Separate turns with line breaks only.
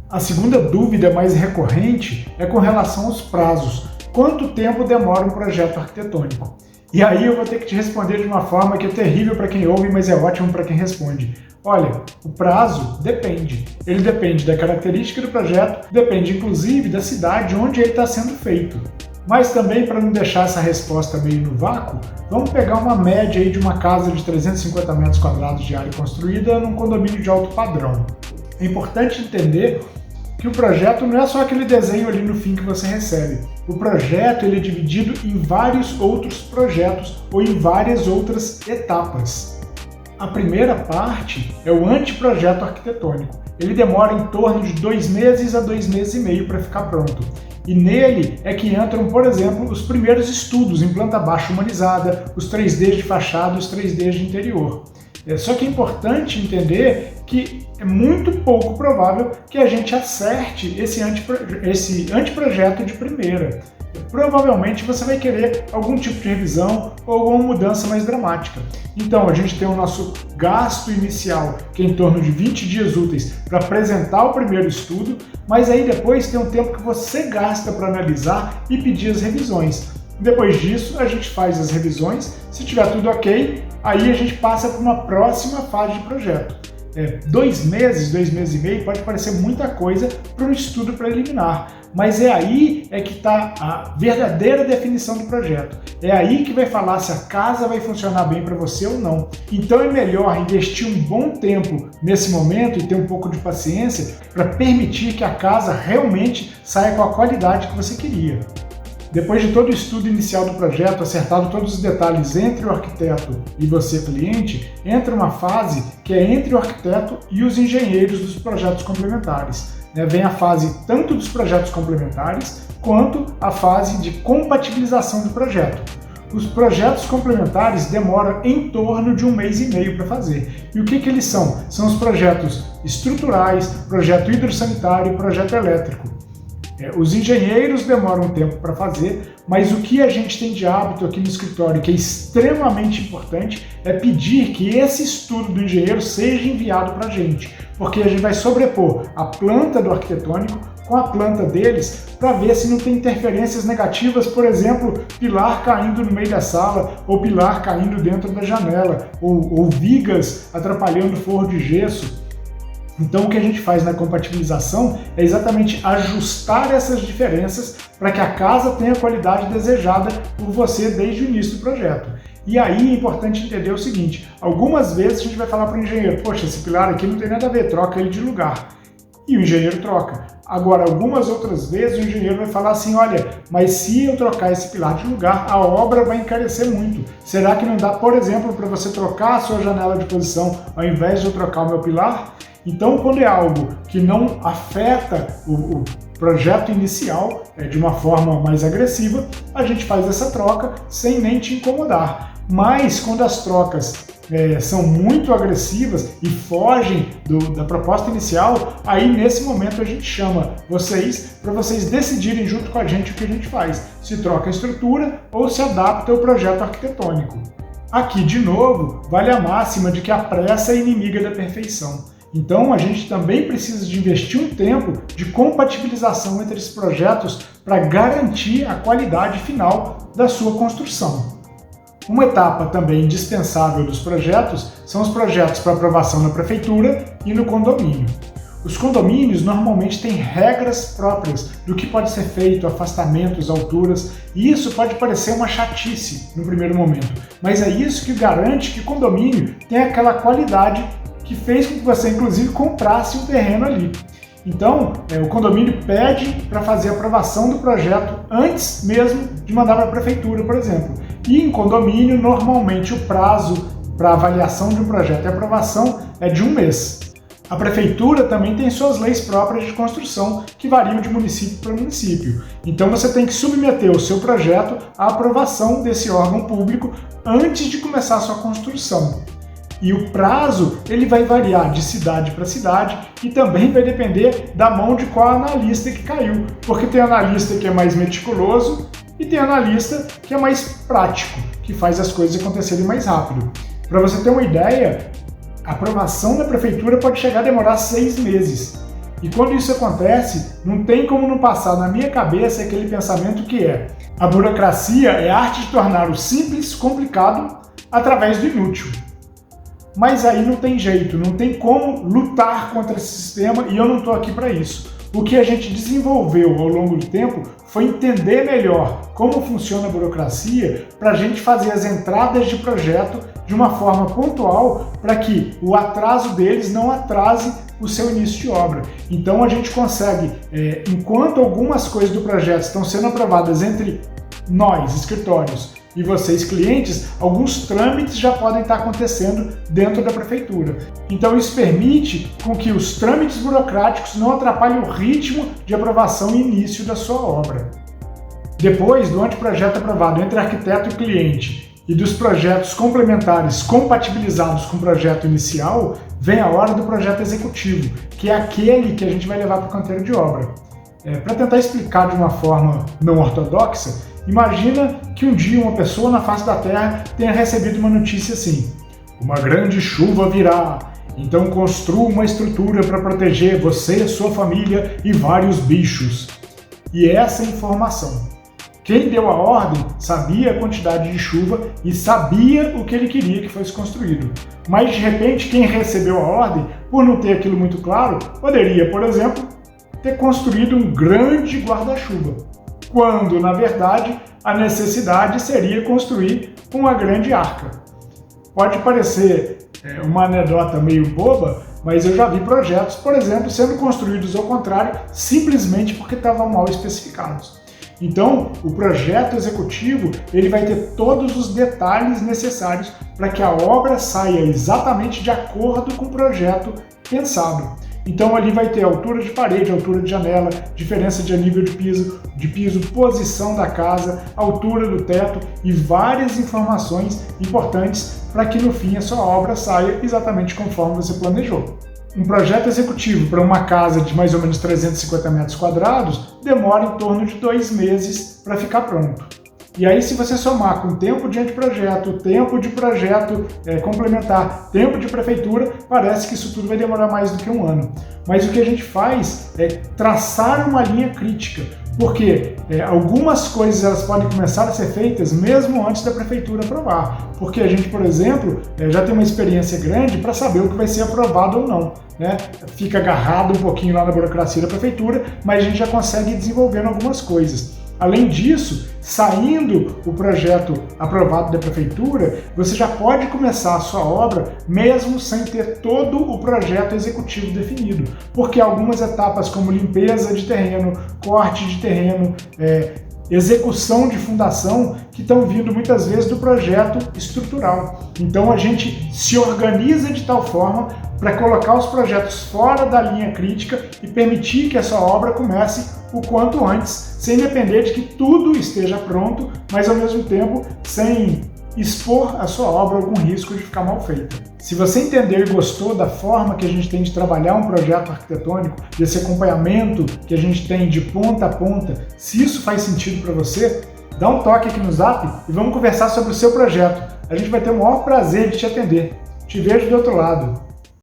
A segunda dúvida mais recorrente é com relação aos prazos. Quanto tempo demora um projeto arquitetônico? E aí eu vou ter que te responder de uma forma que é terrível para quem ouve, mas é ótimo para quem responde. Olha, o prazo depende. Ele depende da característica do projeto, depende inclusive da cidade onde ele está sendo feito. Mas também, para não deixar essa resposta meio no vácuo, vamos pegar uma média aí de uma casa de 350 metros quadrados de área construída num condomínio de alto padrão. É importante entender que o projeto não é só aquele desenho ali no fim que você recebe. O projeto ele é dividido em vários outros projetos ou em várias outras etapas. A primeira parte é o anteprojeto arquitetônico. Ele demora em torno de 2 meses a 2 meses e meio para ficar pronto. E nele é que entram, por exemplo, os primeiros estudos em planta baixa humanizada, os 3Ds de fachada e os 3Ds de interior. Só que é importante entender que é muito pouco provável que a gente acerte esse anteprojeto de primeira. Provavelmente você vai querer algum tipo de revisão ou alguma mudança mais dramática. Então a gente tem o nosso gasto inicial, que é em torno de 20 dias úteis para apresentar o primeiro estudo, mas aí depois tem um tempo que você gasta para analisar e pedir as revisões. Depois disso a gente faz as revisões, se tiver tudo ok, aí a gente passa para uma próxima fase de projeto. 2 meses, 2 meses e meio pode parecer muita coisa para um estudo preliminar, mas é aí que está a verdadeira definição do projeto. É aí que vai falar se a casa vai funcionar bem para você ou não. Então é melhor investir um bom tempo nesse momento e ter um pouco de paciência para permitir que a casa realmente saia com a qualidade que você queria. Depois de todo o estudo inicial do projeto, acertado todos os detalhes entre o arquiteto e você, cliente, entra uma fase que é entre o arquiteto e os engenheiros dos projetos complementares. Vem a fase tanto dos projetos complementares, quanto a fase de compatibilização do projeto. Os projetos complementares demoram em torno de 1 mês e meio para fazer. E o que eles são? São os projetos estruturais, projeto hidrossanitário e projeto elétrico. Os engenheiros demoram um tempo para fazer, mas o que a gente tem de hábito aqui no escritório, que é extremamente importante, é pedir que esse estudo do engenheiro seja enviado para a gente, porque a gente vai sobrepor a planta do arquitetônico com a planta deles para ver se não tem interferências negativas, por exemplo, pilar caindo no meio da sala, ou pilar caindo dentro da janela, ou vigas atrapalhando o forro de gesso. Então o que a gente faz na compatibilização é exatamente ajustar essas diferenças para que a casa tenha a qualidade desejada por você desde o início do projeto. E aí é importante entender o seguinte, algumas vezes a gente vai falar para o engenheiro, poxa, esse pilar aqui não tem nada a ver, troca ele de lugar. E o engenheiro troca. Agora, algumas outras vezes o engenheiro vai falar assim, olha, mas se eu trocar esse pilar de lugar, a obra vai encarecer muito. Será que não dá, por exemplo, para você trocar a sua janela de posição ao invés de eu trocar o meu pilar? Então, quando é algo que não afeta o projeto inicial de uma forma mais agressiva, a gente faz essa troca sem nem te incomodar. Mas quando as trocas são muito agressivas e fogem da proposta inicial, aí nesse momento a gente chama vocês para vocês decidirem junto com a gente o que a gente faz, se troca a estrutura ou se adapta ao projeto arquitetônico. Aqui, de novo, vale a máxima de que a pressa é inimiga da perfeição. Então a gente também precisa de investir um tempo de compatibilização entre esses projetos para garantir a qualidade final da sua construção. Uma etapa também indispensável dos projetos são os projetos para aprovação na prefeitura e no condomínio. Os condomínios normalmente têm regras próprias do que pode ser feito, afastamentos, alturas, e isso pode parecer uma chatice no primeiro momento, mas é isso que garante que o condomínio tenha aquela qualidade que fez com que você, inclusive, comprasse um terreno ali. Então, o condomínio pede para fazer a aprovação do projeto antes mesmo de mandar para a prefeitura, por exemplo. E em condomínio, normalmente, o prazo para avaliação de um projeto e aprovação é de 1 mês. A prefeitura também tem suas leis próprias de construção, que variam de município para município. Então você tem que submeter o seu projeto à aprovação desse órgão público antes de começar a sua construção. E o prazo ele vai variar de cidade para cidade e também vai depender da mão de qual analista que caiu, porque tem analista que é mais meticuloso e tem analista que é mais prático, que faz as coisas acontecerem mais rápido. Para você ter uma ideia, a aprovação da prefeitura pode chegar a demorar 6 meses. E quando isso acontece, não tem como não passar na minha cabeça aquele pensamento que é: a burocracia é a arte de tornar o simples complicado através do inútil. Mas aí não tem jeito, não tem como lutar contra esse sistema e eu não estou aqui para isso. O que a gente desenvolveu ao longo do tempo foi entender melhor como funciona a burocracia para a gente fazer as entradas de projeto de uma forma pontual para que o atraso deles não atrase o seu início de obra. Então a gente consegue, enquanto algumas coisas do projeto estão sendo aprovadas entre nós, escritórios, e vocês, clientes, alguns trâmites já podem estar acontecendo dentro da prefeitura. Então isso permite com que os trâmites burocráticos não atrapalhem o ritmo de aprovação e início da sua obra. Depois do anteprojeto aprovado entre arquiteto e cliente e dos projetos complementares compatibilizados com o projeto inicial, vem a hora do projeto executivo, que é aquele que a gente vai levar para o canteiro de obra. Para tentar explicar de uma forma não ortodoxa, imagina que um dia uma pessoa na face da Terra tenha recebido uma notícia assim: uma grande chuva virá, então construa uma estrutura para proteger você, sua família e vários bichos. E essa informação. Quem deu a ordem sabia a quantidade de chuva e sabia o que ele queria que fosse construído. Mas de repente quem recebeu a ordem, por não ter aquilo muito claro, poderia, por exemplo, ter construído um grande guarda-chuva, quando, na verdade, a necessidade seria construir uma grande arca. Pode parecer uma anedota meio boba, mas eu já vi projetos, por exemplo, sendo construídos ao contrário, simplesmente porque estavam mal especificados. Então, o projeto executivo ele vai ter todos os detalhes necessários para que a obra saia exatamente de acordo com o projeto pensado. Então ali vai ter altura de parede, altura de janela, diferença de nível de piso, posição da casa, altura do teto e várias informações importantes para que no fim a sua obra saia exatamente conforme você planejou. Um projeto executivo para uma casa de mais ou menos 350 metros quadrados demora em torno de 2 meses para ficar pronto. E aí, se você somar com tempo de anteprojeto, tempo de projeto complementar, tempo de prefeitura, parece que isso tudo vai demorar mais do que 1 ano. Mas o que a gente faz é traçar uma linha crítica, porque algumas coisas elas podem começar a ser feitas mesmo antes da prefeitura aprovar. Porque a gente, por exemplo, já tem uma experiência grande para saber o que vai ser aprovado ou não. Fica agarrado um pouquinho lá na burocracia da prefeitura, mas a gente já consegue ir desenvolvendo algumas coisas. Além disso, saindo o projeto aprovado da prefeitura, você já pode começar a sua obra mesmo sem ter todo o projeto executivo definido, porque algumas etapas como limpeza de terreno, corte de terreno, execução de fundação, que estão vindo muitas vezes do projeto estrutural. Então a gente se organiza de tal forma para colocar os projetos fora da linha crítica e permitir que essa obra comece o quanto antes, sem depender de que tudo esteja pronto, mas ao mesmo tempo sem expor a sua obra a algum risco de ficar mal feita. Se você entendeu e gostou da forma que a gente tem de trabalhar um projeto arquitetônico, desse acompanhamento que a gente tem de ponta a ponta, se isso faz sentido para você, dá um toque aqui no Zap e vamos conversar sobre o seu projeto. A gente vai ter o maior prazer de te atender. Te vejo do outro lado.